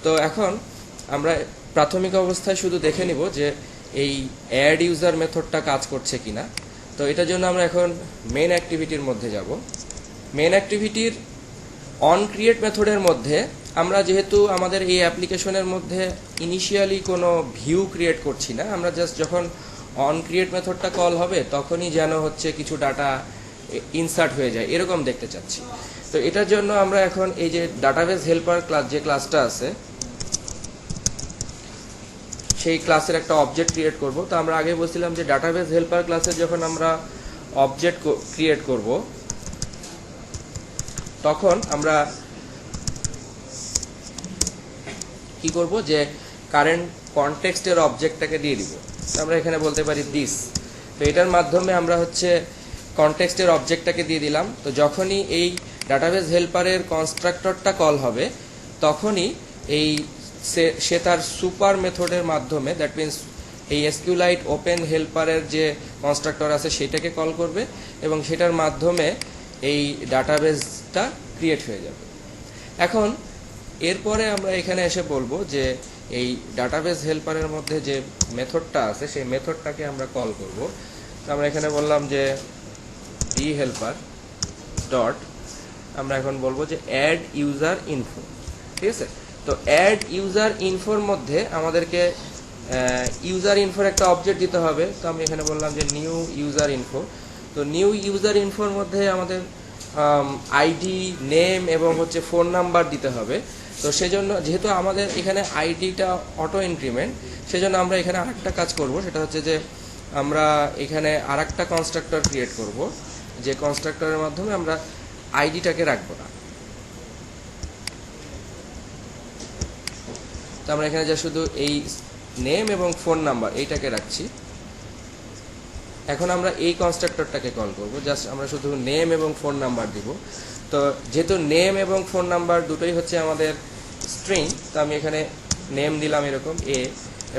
তো এখন আমরা প্রাথমিক অবস্থায় শুধু দেখে নিব যে এই অ্যাড ইউজার মেথডটা কাজ করছে কিনা। তো এটার জন্য আমরা এখন মেন অ্যাক্টিভিটির মধ্যে যাব। মেন অ্যাক্টিভিটির অন ক্রিয়েট মেথডের মধ্যে আমরা যেহেতু আমাদের এই অ্যাপ্লিকেশনের মধ্যে ইনিশিয়ালি কোনো ভিউ ক্রিয়েট করছি না, আমরা জাস্ট যখন অন ক্রিয়েট মেথডটা কল হবে তখনই যেন হচ্ছে কিছু ডাটা ইনসার্ট হয়ে যায় এরকম দেখতে চাচ্ছি। তো এটার জন্য আমরা এখন এই যে ডাটাবেস হেল্পার ক্লাস, যে ক্লাসটা আছে সেই ক্লাসের একটা অবজেক্ট ক্রিয়েট করব। তো আমরা আগে বলছিলাম যে ডাটাবেস হেল্পার ক্লাসে যখন আমরা অবজেক্ট ক্রিয়েট করব তখন আমরা কি করব, যে কারেন্ট কনটেক্সটের অবজেক্টটাকে দিয়ে দিব। আমরা এখানে বলতে পারি দিস। তো এটার মাধ্যমে আমরা হচ্ছে কনটেক্সটের অবজেক্টটাকে দিয়ে দিলাম। তো যখনই এই ডাটাবেস হেল্পারের কনস্ট্রাক্টরটা কল হবে তখনই এই সে তার সুপার মেথডের মাধ্যমে, দ্যাট মিনস এই এসকিউলাইট ওপেন হেল্পারের যে কনস্ট্রাক্টর আছে সেটাকে কল করবে এবং সেটার মাধ্যমে এই ডাটাবেসটা ক্রিয়েট হয়ে যাবে। এখন এরপরে আমরা এখানে এসে বলবো যে এই ডাটাবেস হেল্পারের মধ্যে যে মেথডটা আছে সেই মেথডটাকে আমরা কল করব। তো আমরা এখানে বললাম যে ডি হেল্পার ডট, আমরা এখন বলবো যে অ্যাড ইউজার ইনফো। ঠিক আছে, তো অ্যাড ইউজার ইনফোর মধ্যে আমাদেরকে ইউজার ইনফোর একটা অবজেক্ট দিতে হবে। তো আমি এখানে বললাম যে নিউ ইউজার ইনফো। তো নিউ ইউজার ইনফোর মধ্যে আমাদের আইডি, নেম এবং হচ্ছে ফোন নাম্বার দিতে হবে। তো সেজন্য যেহেতু আমাদের এখানে আইডিটা অটো ইনক্রিমেন্ট, সেজন্য আমরা এখানে আরেকটা কাজ করব, সেটা হচ্ছে যে আমরা এখানে আরেকটা কনস্ট্রাক্টর ক্রিয়েট করব, যে কনস্ট্রাক্টরের মাধ্যমে আমরা আইডিটাকে রাখবো না। তো আমরা এখানে যা শুধু এই নেম এবং ফোন নাম্বার এইটাকে রাখছি। এখন আমরা এই কনস্ট্রাক্টরটাকে কল করব, জাস্ট আমরা শুধু নেম এবং ফোন নাম্বার দিব। তো যেহেতু নেম এবং ফোন নাম্বার দুটোই হচ্ছে আমাদের স্ট্রিং, তো আমি এখানে নেম দিলাম এরকম এ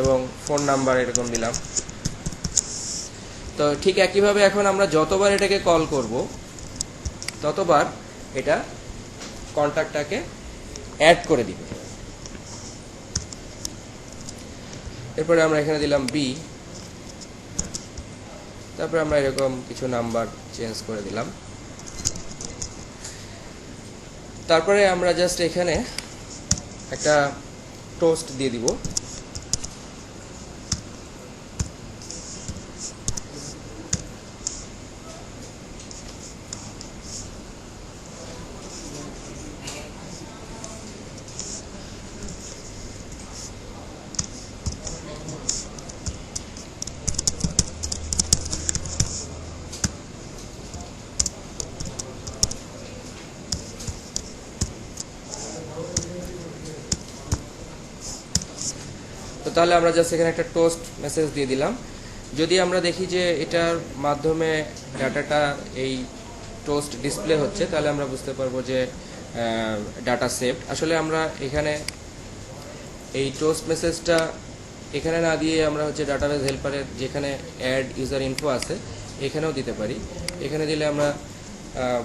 এবং ফোন নাম্বার এরকম দিলাম। তো ঠিক একইভাবে এখন আমরা যতবার এটাকে কল করব ততবার এটা কন্ট্যাক্টটাকে অ্যাড করে দিবে। এরপরে আমরা এখানে দিলাম বি, তারপরে আমরা এরকম কিছু নাম্বার চেঞ্জ করে দিলাম। তারপরে আমরা জাস্ট এখানে একটা টোস্ট দিয়ে দিব। তো তাহলে আমরা জাস্ট এখানে একটা টোস্ট মেসেজ দিয়ে দিলাম। যদি আমরা দেখি যে এটার মাধ্যমে ডাটাটা এই টোস্ট ডিসপ্লে হচ্ছে তাহলে আমরা বুঝতে পারবো যে ডাটা সেভড। আসলে আমরা এখানে এই টোস্ট মেসেজটা এখানে না দিয়ে আমরা হচ্ছে ডাটাবেস হেল্পারের যেখানে অ্যাড ইউজার ইনফো আছে এখানেও দিতে পারি। এখানে দিলে আমরা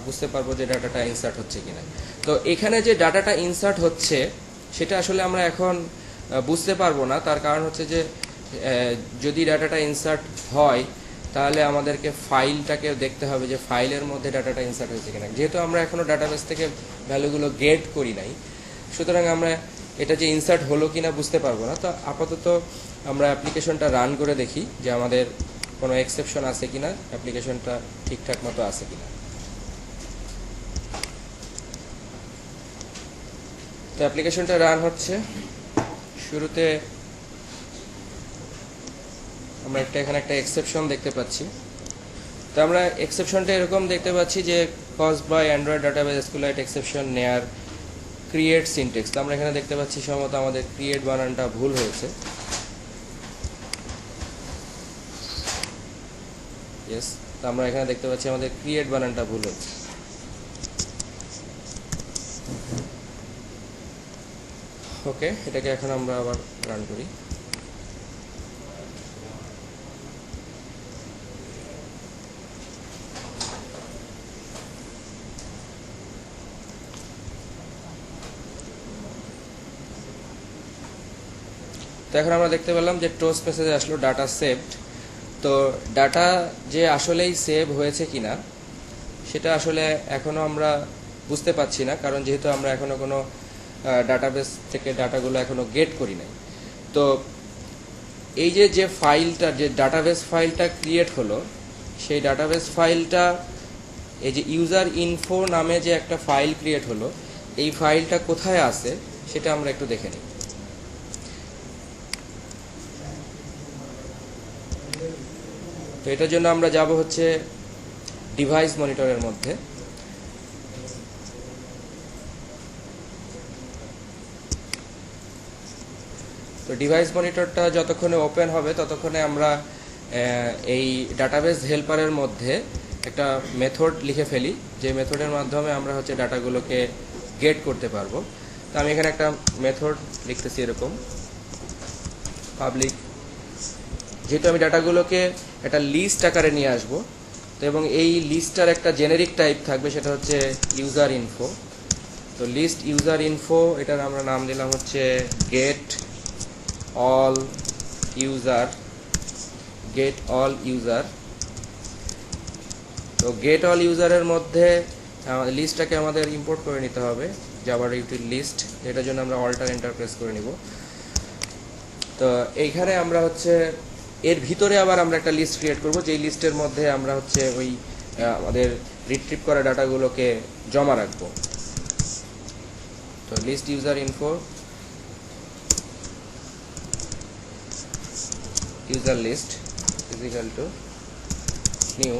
বুঝতে পারবো যে ডাটাটা ইনসার্ট হচ্ছে কিনা। তো এখানে যে ডাটাটা ইনসার্ট হচ্ছে সেটা আসলে আমরা এখন বুঝতে পারবো না। তার কারণ হচ্ছে যে যদি ডাটাটা ইনসার্ট হয় তাহলে আমাদেরকে ফাইলটাকে দেখতে হবে যে ফাইলের মধ্যে ডাটাটা ইনসার্ট হয়েছে কিনা। যেহেতু আমরা এখনো ডাটাবেস থেকে ভ্যালুগুলো গেট করি নাই, সুতরাং আমরা এটা যে ইনসার্ট হলো কিনা বুঝতে পারবো না। তো আপাতত আমরা অ্যাপ্লিকেশনটা রান করে দেখি যে আমাদের কোনো এক্সেপশন আছে কিনা, অ্যাপ্লিকেশনটা ঠিকঠাক মতো আছে কিনা। তো অ্যাপ্লিকেশনটা রান হচ্ছে। শুরুতে আমরা এখানে একটা এক্সেপশন দেখতে পাচ্ছি। তো আমরা এক্সেপশনটা এরকম দেখতে পাচ্ছি যে caused by Android database SQLite exception near create syntax. তো আমরা এখানে দেখতে পাচ্ছি সম্ভবত আমাদের ক্রিয়েট বানানটা ভুল হয়েছে। ইয়েস, তো আমরা এখানে দেখতে পাচ্ছি আমাদের ক্রিয়েট বানানটা ভুল হয়েছে। ওকে, এটাকে এখন আমরা আবার রান করি। তো এখন আমরা দেখতে পেলাম যে টোস্ট মেসেজে আসলো ডাটা সেভড। তো ডাটা যে আসলেই সেভ হয়েছে কিনা সেটা আসলে এখনো আমরা বুঝতে পারছি না, কারণ যেহেতু আমরা এখনো কোনো ডাটাবেস থেকে ডাটাগুলো এখনো গেট করি নাই। তো এই যে ফাইলটা, যে ডাটাবেস ফাইলটা ক্রিয়েট হলো, সেই ডাটাবেস ফাইলটা এই যে ইউজার ইনফো নামে যে একটা ফাইল ক্রিয়েট হলো, এই ফাইলটা কোথায় আছে সেটা আমরা একটু দেখে নিই। তো এটার জন্য আমরা যাব হচ্ছে ডিভাইস মনিটরের মধ্যে। তো ডিভাইস মনিটরটা যতক্ষণে ওপেন হবে ততক্ষণে আমরা এই ডাটাবেস হেল্পারের মধ্যে একটা মেথড লিখে ফেলি, যে মেথডের মাধ্যমে আমরা হচ্ছে ডাটাগুলোকে গেট করতে পারবো। তো আমি এখানে একটা মেথড লিখতেছি এরকম পাবলিক, যেহেতু আমি ডাটাগুলোকে একটা লিস্ট আকারে নিয়ে আসবো, তো এবং এই লিস্টটার একটা জেনেরিক টাইপ থাকবে, সেটা হচ্ছে ইউজার ইনফো। তো লিস্ট ইউজার ইনফো, এটার আমরা নাম দিলাম হচ্ছে gate all user, gate all user. তো গেট অল ইউজারের মধ্যে লিস্টটাকে আমাদের ইম্পোর্ট করে নিতে হবে, জাভার ইউটিল লিস্ট, এটার জন্য আমরা অল্টার এন্টার প্রেস করে নিব। তো এইখানে আমরা হচ্ছে এর ভিতরে আবার আমরা একটা লিস্ট ক্রিয়েট করব, যেই লিস্টের মধ্যে আমরা হচ্ছে ওই আমাদের রিট্রিভ করা ডাটাগুলোকে জমা রাখবো। তো list user info user list is equal to new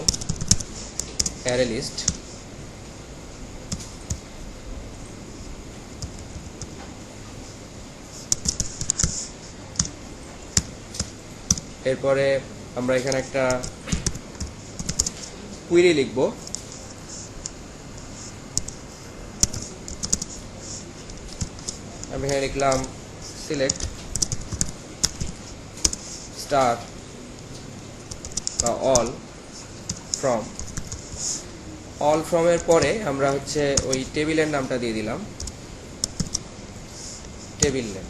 array list, এরপরে আমরা এখানে একটা কুইরি লিখব। আমি এখানে লিখলাম সিলেক্ট স্টার বা অল ফ্রম এর পরে আমরা হচ্ছে ওই টেবিলের নামটা দিয়ে দিলাম, table name,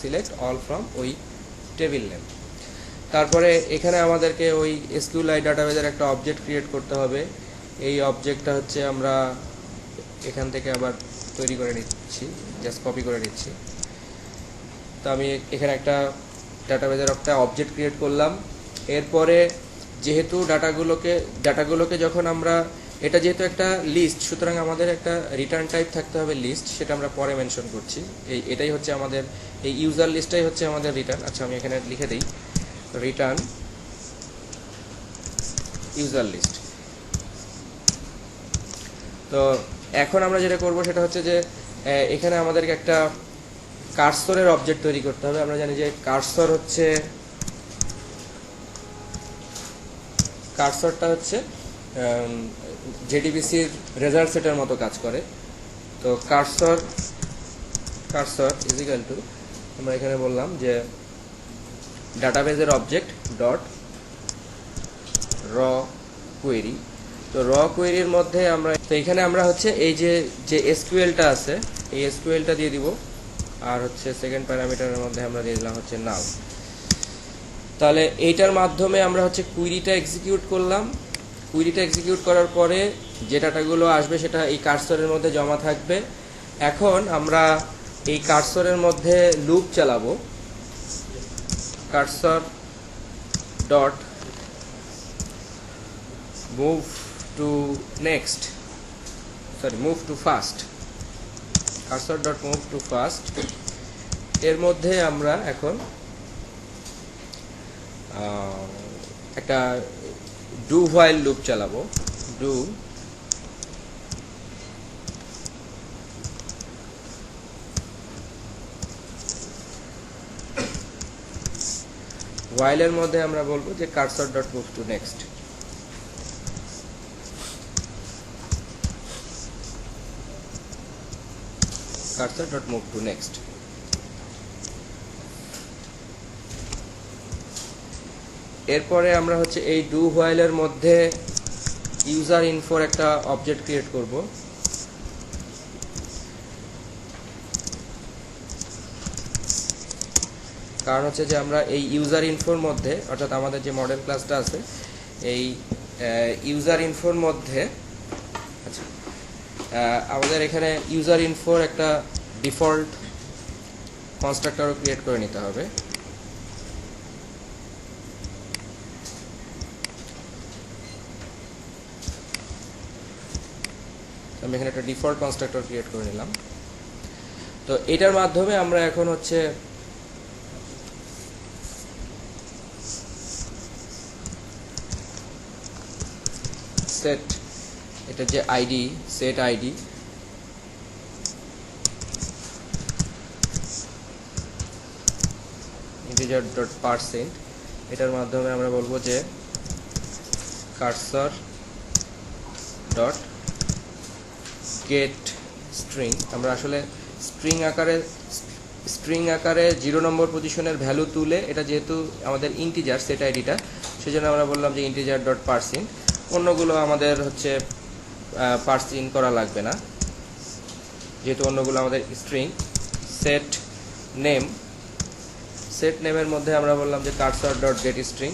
select all from ওই টেবিল নেম। তারপরে এখানে আমাদেরকে ওই এসকিউএলআই ডাটাবেজের একটা অবজেক্ট ক্রিয়েট করতে হবে। এই অবজেক্টটা হচ্ছে আমরা এখান থেকে আবার তৈরি করে নিচ্ছি, জাস্ট কপি করে নিচ্ছি। তো আমি এখানে একটা ডাটাবেজের একটা অবজেক্ট ক্রিয়েট করলাম। এরপরে যেহেতু ডাটাগুলোকে যখন আমরা, এটা যেহেতু একটা লিস্ট, সুতরাং আমাদের একটা রিটার্ন টাইপ থাকতে হবে লিস্ট, সেটা আমরা পরে মেনশন করছি। এটাই হচ্ছে আমাদের এই ইউজার লিস্টটাই হচ্ছে আমাদের রিটার্ন। আচ্ছা, আমি এখানে লিখে দিই রিটার্ন ইউজার লিস্ট। তো এখন আমরা যেটা করব সেটা হচ্ছে যে এখানে আমাদেরকে একটা কার্সরের অবজেক্ট তৈরি করতে হবে। আমরা জানি যে কার্সরটা হচ্ছে জেডিবিসির রেজাল্ট সেটের মতো কাজ করে। তো কার্সর ইজ ইকুয়াল টু, আমরা এখানে বললাম যে ডাটাবেজের অবজেক্ট ডট র কোয়েরি। তো র কোয়েরির মধ্যে আমরা, তো এখানে আমরা হচ্ছে এই যে এসকিউএলটা আছে, এই এসকিউএলটা দিয়ে দিব, আর হচ্ছে সেকেন্ড প্যারামিটারের মধ্যে আমরা দিয়ে দিলাম হচ্ছে নাল। তাহলে এইটার মাধ্যমে আমরা হচ্ছে কুইরিটা এক্সিকিউট করলাম। কুইরিটা এক্সিকিউট করার পরে যে ডাটাগুলো আসবে সেটা এই কার্সরের মধ্যে জমা থাকবে। এখন আমরা এই কার্সরের মধ্যে লুপ চালাবো, cursor dot move to next, move to first, cursor dot move to first. এর মধ্যে আমরা এখন একটা ডু হোয়াইল লুপ চালাবো। ডু হোয়াইলের মধ্যে আমরা বলবো যে cursor dot move to next. Cursor dot move to next. এরপরে আমরা হচ্ছে এই ডু হোয়াইলের মধ্যে ইউজার ইনফোর একটা অবজেক্ট ক্রিয়েট করব। কারণ হচ্ছে যে আমরা এই ইউজার ইনফোর মধ্যে, অর্থাৎ আমাদের যে মডেল ক্লাসটা আছে এই ইউজার ইনফোর মধ্যে, আচ্ছা আমাদের এখানে ইউজার ইনফোর একটা ডিফল্ট কনস্ট্রাক্টরও ক্রিয়েট করে নিতে হবে। আমি এখানে একটা ডিফল্ট কনস্ট্রাক্টর ক্রিয়েট করে নিলাম। তো এটার মাধ্যমে আমরা এখন হচ্ছে সেট, এটা যে ID, set ID, integer dot percent, এটার মাধ্যমে আমরা বলবো যে কার্সর ডট গেট স্ট্রিং। আমরা আসলে স্ট্রিং আকারে 0 নম্বর পজিশনের ভ্যালু তুলে, এটা যেহেতু আমাদের ইন্টিজার সেট আইডিটা, সেজন্য আমরা বললাম যে ইন্টিজার ডট পারসিন। অন্যগুলো আমাদের হচ্ছে পারসিন করা লাগবে না, যেহেতু অন্যগুলো আমাদের স্ট্রিং। সেট নেম, সেট নেমের মধ্যে আমরা বললাম যে কার্সর ডট গেট স্ট্রিং।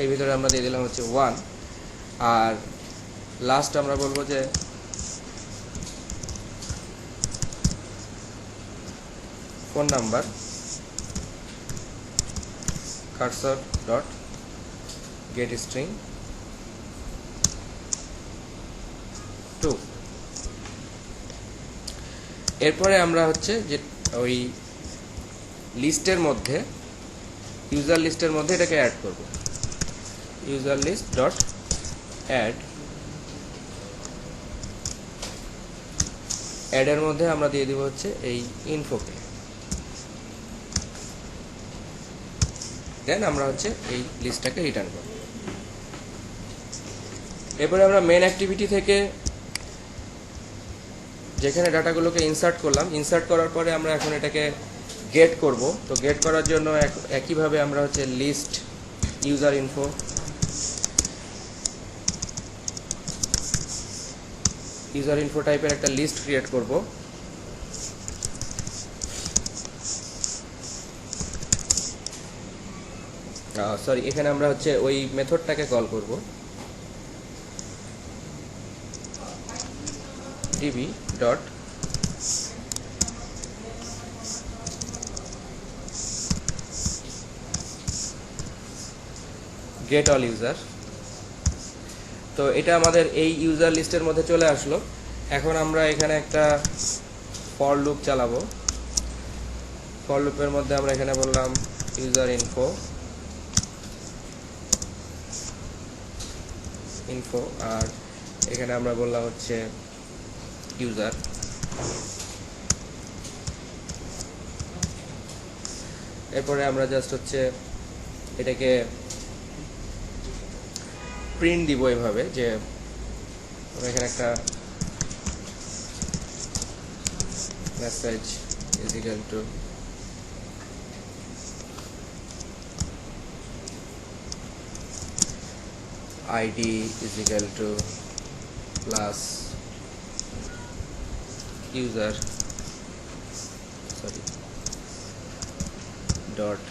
এর ভিতরে আমরা দিয়ে দিলাম হচ্ছে 1। আর লাস্ট আমরা বলবো যে phone number, cursor dot gate string 2। এরপরে আমরা হচ্ছে যে ওই লিস্টের মধ্যে, ইউজার লিস্টের মধ্যে এটাকে অ্যাড করব। ইউজার লিস্ট ডট অ্যাড, অ্যাডের মধ্যে আমরা দিয়ে দিব হচ্ছে এই ইনফোকে। দেন আমরা হচ্ছে এই লিস্টটাকে রিটার্ন করব। এরপরে আমরা মেন অ্যাক্টিভিটি থেকে যেখানে ডাটাগুলোকে ইনসার্ট করলাম, ইনসার্ট করার পরে আমরা এখন এটাকে গেট করব। তো গেট করার জন্য একইভাবে আমরা হচ্ছে list user info, user info টাইপের একটা লিস্ট ক্রিয়েট করব। সরি, এখানে আমরা হচ্ছে ওই মেথডটাকে কল করব, DB dot gate all user. তো এটা আমাদের এই ইউজার লিস্টের মধ্যে চলে আসলো। এখন আমরা এখানে একটা ফর লুপ চালাবো। ফর লুপের মধ্যে আমরা এখানে বললাম ইউজার ইনফো, আর এখানে আমরা বললাম হচ্ছে ইউজার। এরপরে আমরা জাস্ট হচ্ছে এটাকে প্রিন্ট দিব এভাবে যে এখানে একটা message is equal to ID is equal to plus user dot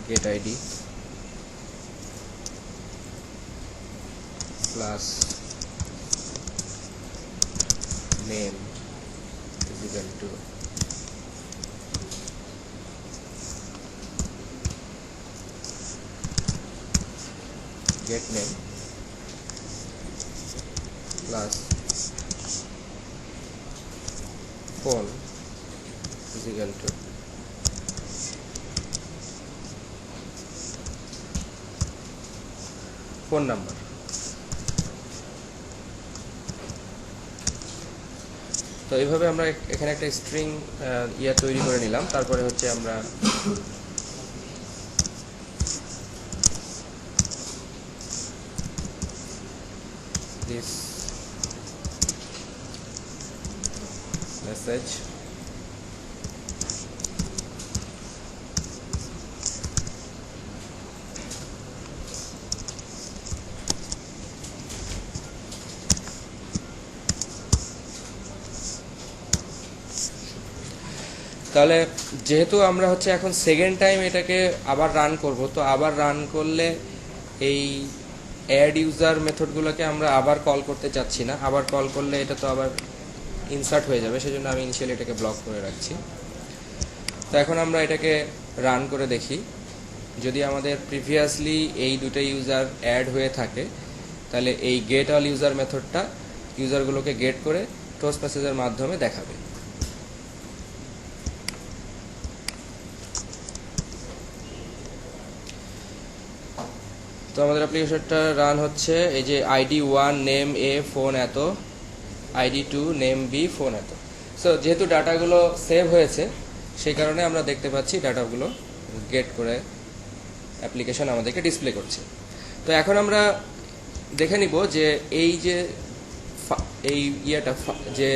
get id plus name is equal to get name plus phone is equal to phone number। তো এইভাবে আমরা এখানে একটা স্ট্রিং তৈরি করে নিলাম। তারপরে হচ্ছে আমরা this message তাহলে যেহেতু আমরা হচ্ছে এখন সেকেন্ড টাইম এটাকে আবার রান করব, তো আবার রান করলে এই অ্যাড ইউজার মেথডগুলোকে আমরা আবার কল করতে চাচ্ছি না। আবার কল করলে এটা তো আবার ইনসার্ট হয়ে যাবে, সেজন্য আমি ইনিশিয়ালি এটাকে ব্লক করে রাখছি। তো এখন আমরা এটাকে রান করে দেখি, যদি আমাদের প্রিভিয়াসলি এই দুটো ইউজার অ্যাড হয়ে থাকে তাহলে এই গেট অল ইউজার মেথডটা ইউজারগুলোকে গেট করে টোস্ট মেসেজের মাধ্যমে দেখাবে। তো আমাদের অ্যাপ্লিকেশনটা রান হচ্ছে, এই যে আইডি 1 নেম এ ফোন এত, আইডি 2 নেম বি ফোন এত। সো যেহেতু ডাটাগুলো সেভ হয়েছে সেই কারণে আমরা দেখতে পাচ্ছি ডাটাগুলো গেট করে অ্যাপ্লিকেশন আমাদেরকে ডিসপ্লে করছে। তো এখন আমরা দেখে নিব যে এই যে যে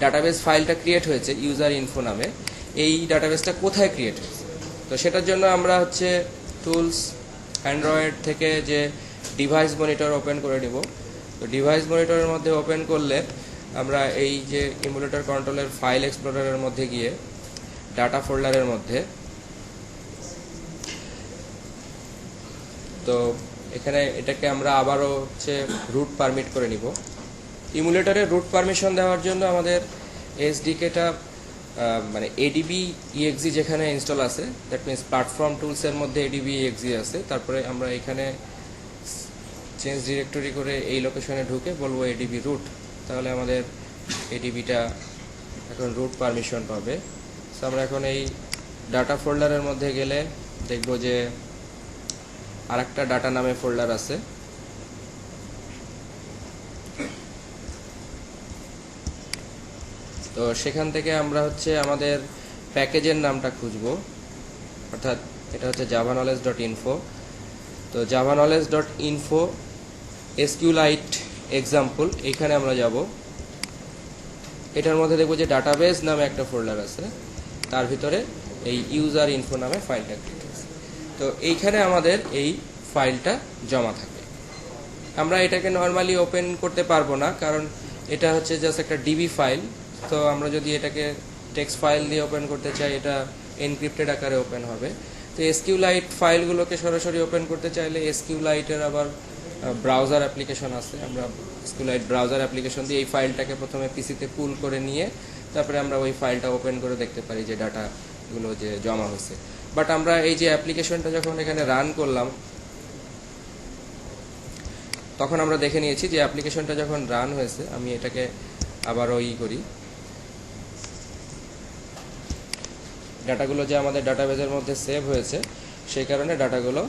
ডাটাবেস ফাইলটা ক্রিয়েট হয়েছে ইউজার ইনফো নামে, এই ডাটাবেসটা কোথায় ক্রিয়েট হয়েছে। তো সেটার জন্য আমরা হচ্ছে টুলস অ্যান্ড্রয়েড থেকে যে ডিভাইস মনিটর ওপেন করে নিব। তো ডিভাইস মনিটরের মধ্যে ওপেন করলে আমরা এই যে ইমুলেটর কন্ট্রোলের ফাইল এক্সপ্লোরারের মধ্যে গিয়ে ডাটা ফোল্ডারের মধ্যে, তো এখানে এটাকে আমরা আবারও হচ্ছে রুট পারমিট করে নিব। ইমুলেটরের রুট পারমিশন দেওয়ার জন্য আমাদের এসডিকেটা মানে এডিবি ইএক্সি যেখানে ইনস্টল আছে, দ্যাট মিনস প্ল্যাটফর্ম টুলসের মধ্যে এডিবি ইএক্সি আছে, তারপরে আমরা এখানে চেঞ্জ ডিরেক্টরি করে এই লোকেশনে ঢুকে বলবো এডিবি রুট, তাহলে আমাদের এডিবিটা এখন রুট পারমিশন পাবে। সো আমরা এখন এই ডাটা ফোল্ডারের মধ্যে গেলে দেখব যে আরেকটা ডাটা নামে ফোল্ডার আছে। তো সেখান থেকে আমরা হচ্ছে আমাদের প্যাকেজের নামটা খুঁজব, অর্থাৎ এটা হচ্ছে javanolage.info। তো javanolage.info SQLite এক্সাম্পল, এখানে আমরা যাব। এটার মধ্যে দেখব যে ডাটাবেস নামে একটা ফোল্ডার আছে, তার ভিতরে এই ইউজার ইনফো নামে ফাইলটা ক্রিয়েট হয়েছে। তো এইখানে আমাদের এই ফাইলটা জমা থাকে। আমরা এটাকে নর্মালি ওপেন করতে পারবো না, কারণ এটা হচ্ছে জাস্ট একটা ডিবি ফাইল। তো আমরা যদি এটাকে টেক্সট ফাইল দিয়ে ওপেন করতে চাই, এটা এনক্রিপ্টেড আকারে ওপেন হবে। তো এসকিউলাইট ফাইলগুলোকে সরাসরি ওপেন করতে চাইলে এসকিউলাইটের আবার ব্রাউজার অ্যাপ্লিকেশন আছে, আমরা এসকিউলাইট ব্রাউজার অ্যাপ্লিকেশন দিয়ে এই ফাইলটাকে প্রথমে পিসিতে পুল করে নিয়ে তারপরে আমরা ওই ফাইলটা ওপেন করে দেখতে পারি যে ডাটাগুলো যে জমা হয়েছে। বাট আমরা এই যে অ্যাপ্লিকেশনটা যখন এখানে রান করলাম তখন আমরা দেখে নিয়েছি যে অ্যাপ্লিকেশনটা যখন রান হয়েছে, আমি এটাকে আবারও করি, ডাটাগুলো যে আমাদের ডাটাবেজের মধ্যে সেভ হয়েছে সেই কারণে ডাটাগুলো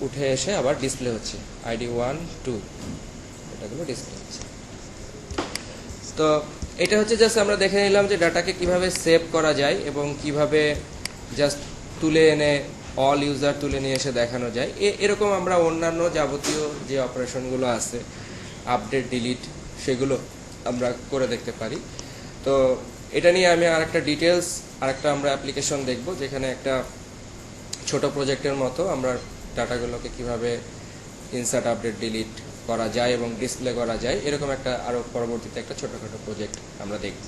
উঠে এসে আবার ডিসপ্লে হচ্ছে, আইডি 1 2 ডাটাগুলো ডিসপ্লে হচ্ছে। তো এটা হচ্ছে জাস্ট আমরা দেখে নিলাম যে ডাটাকে কিভাবে সেভ করা যায় এবং কিভাবে জাস্ট তুলে এনে অল ইউজার তুলে নিয়ে এসে দেখানো যায়। এরকম আমরা অন্যান্য যাবতীয় যে অপারেশনগুলো আছে, আপডেট ডিলিট, সেগুলো আমরা করে দেখতে পারি। তো এটা নিয়ে আমি আরেকটা ডিটেলস আরেকটা আমরা অ্যাপ্লিকেশন দেখব, যেখানে একটা ছোট প্রজেক্টের মতো আমরা ডাটাগুলোকে কিভাবে ইনসার্ট আপডেট ডিলিট করা যায় এবং ডিসপ্লে করা যায়, এরকম একটা আরও পরবর্তীতে একটা ছোটোখাটো প্রজেক্ট আমরা দেখব।